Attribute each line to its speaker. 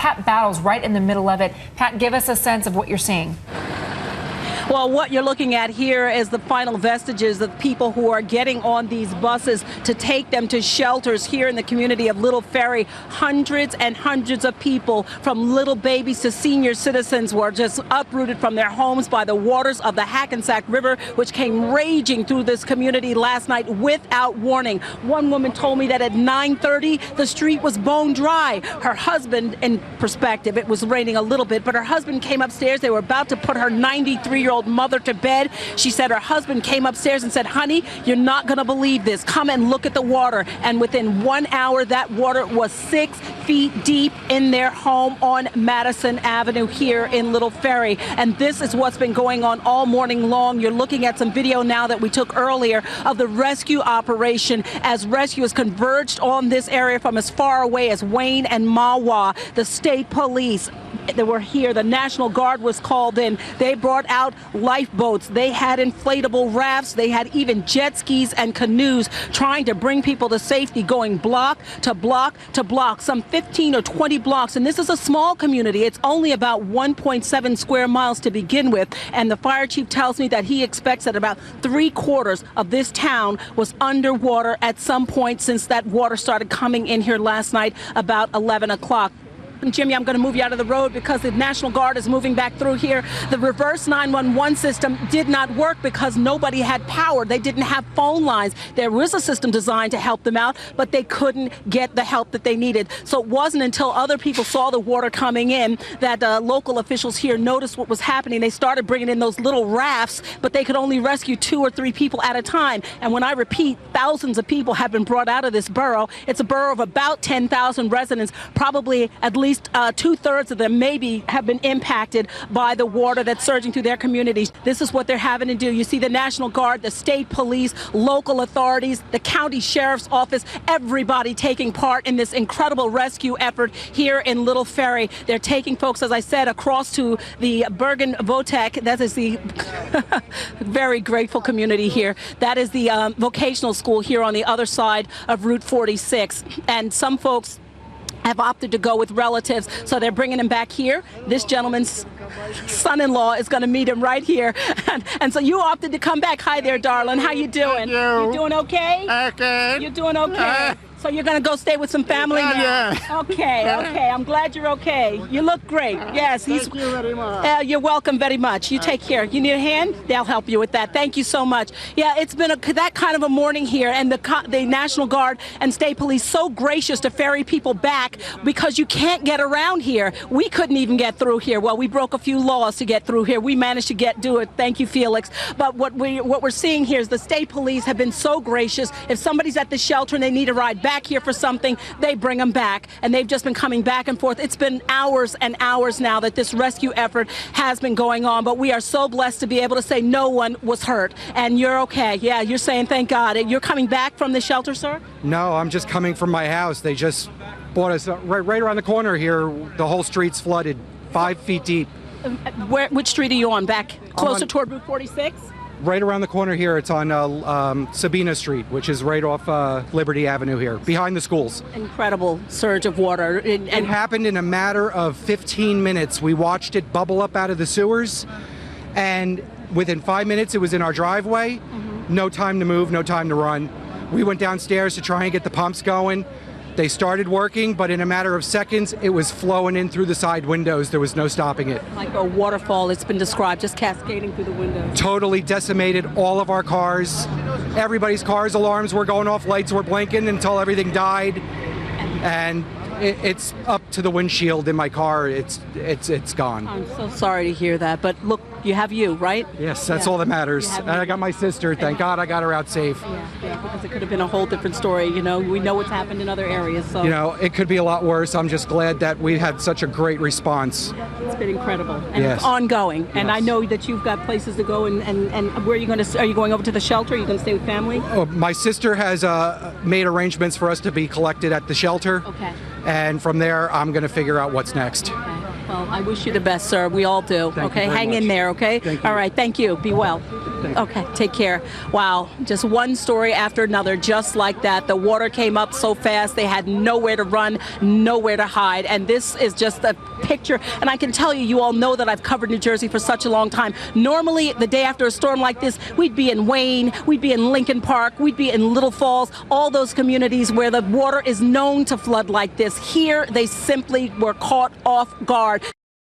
Speaker 1: Pat Battle's right in the middle of it. Pat, give us a sense of what you're seeing.
Speaker 2: Well, what you're looking at here is the final vestiges of people who are getting on these buses to take them to shelters here in the community of Little Ferry. Hundreds and hundreds of people, from little babies to senior citizens, were just uprooted from their homes by the waters of the Hackensack River, which came raging through this community last night without warning. One woman told me that at 9:30, the street was bone dry. Her husband, in perspective, it was raining a little bit, but her husband came upstairs. They were about to put her 93-year-old mother to bed. She said her husband came upstairs and said, "Honey, you're not going to believe this. Come and look at the water." And within 1 hour, that water was 6 feet deep in their home on Madison Avenue here in Little Ferry. And this is what's been going on all morning long. You're looking at some video now that we took earlier of the rescue operation as rescuers converged on this area from as far away as Wayne and Mawa. The state police, they were here. The National Guard was called in. They brought out lifeboats. They had inflatable rafts. They had even jet skis and canoes trying to bring people to safety, going block to block to block, some 15 or 20 blocks. And this is a small community. It's only about 1.7 square miles to begin with. And the fire chief tells me that he expects that about 3/4 of this town was underwater at some point since that water started coming in here last night about 11 o'clock. Jimmy, I'm going to move you out of the road because the National Guard is moving back through here. The reverse 911 system did not work because nobody had power. They didn't have phone lines. There was a system designed to help them out, but they couldn't get the help that they needed. So it wasn't until other people saw the water coming in that local officials here noticed what was happening. They started bringing in those little rafts, but they could only rescue 2 or 3 people at a time. And when I repeat, thousands of people have been brought out of this borough. It's a borough of about 10,000 residents, probably at least 2/3 of them maybe have been impacted by the water that's surging through their communities. This is what they're having to do. You see the National Guard, the state police, local authorities, the county sheriff's office, everybody taking part in this incredible rescue effort here in Little Ferry. They're taking folks, as I said, across to the Bergen County. That is the very grateful community here. That is the vocational school here on the other side of Route 46. And some folks have opted to go with relatives, so they're bringing him back here. This gentleman's son-in-law is going to meet him right here, and so you opted to come back. Hi there, darling. How you doing?
Speaker 3: You
Speaker 2: doing okay?
Speaker 3: Okay.
Speaker 2: You're doing okay. So you're going to go stay with some family now?
Speaker 3: Yeah.
Speaker 2: Okay, okay. I'm glad you're okay. You look great. Yes.
Speaker 3: Thank you very much.
Speaker 2: You're welcome very much. You take care. You need a hand? They'll help you with that. Thank you so much. Yeah, it's been that kind of a morning here, and the National Guard and State Police so gracious to ferry people back because you can't get around here. We couldn't even get through here. Well, we broke a few laws to get through here. We managed to do it. Thank you, Felix. But what we're seeing here is the State Police have been so gracious. If somebody's at the shelter and they need a ride back here for something, they bring them back, and they've just been coming back and forth. It's been hours and hours now that this rescue effort has been going on, but we are so blessed to be able to say no one was hurt, and you're okay. Yeah, you're saying thank God. You're coming back from the shelter, sir?
Speaker 4: No, I'm just coming from my house. They just bought us right around the corner here. The whole street's flooded, 5 feet deep.
Speaker 2: Which street are you on? Back closer toward Route 46?
Speaker 4: Right around the corner here, it's on Sabina Street, which is right off Liberty Avenue here, behind the schools.
Speaker 2: Incredible surge of water.
Speaker 4: It happened in a matter of 15 minutes. We watched it bubble up out of the sewers, and within 5 minutes, it was in our driveway. No time to move, no time to run. We went downstairs to try and get the pumps going. They started working, but in a matter of seconds, it was flowing in through the side windows. There was no stopping it.
Speaker 2: Like a waterfall, it's been described, just cascading through the windows.
Speaker 4: Totally decimated all of our cars. Everybody's cars' alarms were going off, lights were blinking until everything died. And it's up to the windshield in my car. It's gone.
Speaker 2: I'm so sorry to hear that, but look, you have you, right?
Speaker 4: Yes, that's all that matters. And I got my sister. Thank God I got her out safe.
Speaker 2: Yeah, because it could have been a whole different story. You know, we know what's happened in other areas. So.
Speaker 4: You know, it could be a lot worse. I'm just glad that we had such a great response.
Speaker 2: It's been incredible. And it's ongoing. And I know that you've got places to go. And where are you going to? Are you going over to the shelter? Are you going to stay with family?
Speaker 4: Oh, my sister has made arrangements for us to be collected at the shelter.
Speaker 2: Okay.
Speaker 4: And from there, I'm going to figure out what's next.
Speaker 2: Okay. Well, I wish you the best, sir. We all do.
Speaker 4: Thank you very
Speaker 2: Hang
Speaker 4: much.
Speaker 2: in there, okay?
Speaker 4: Thank you.
Speaker 2: All right, thank you. Be well. Okay, take care. Wow, just one story after another, just like that. The water came up so fast, they had nowhere to run, nowhere to hide. And this is just a picture. And I can tell you, you all know that I've covered New Jersey for such a long time. Normally, the day after a storm like this, we'd be in Wayne, we'd be in Lincoln Park, we'd be in Little Falls, all those communities where the water is known to flood like this. Here, they simply were caught off guard.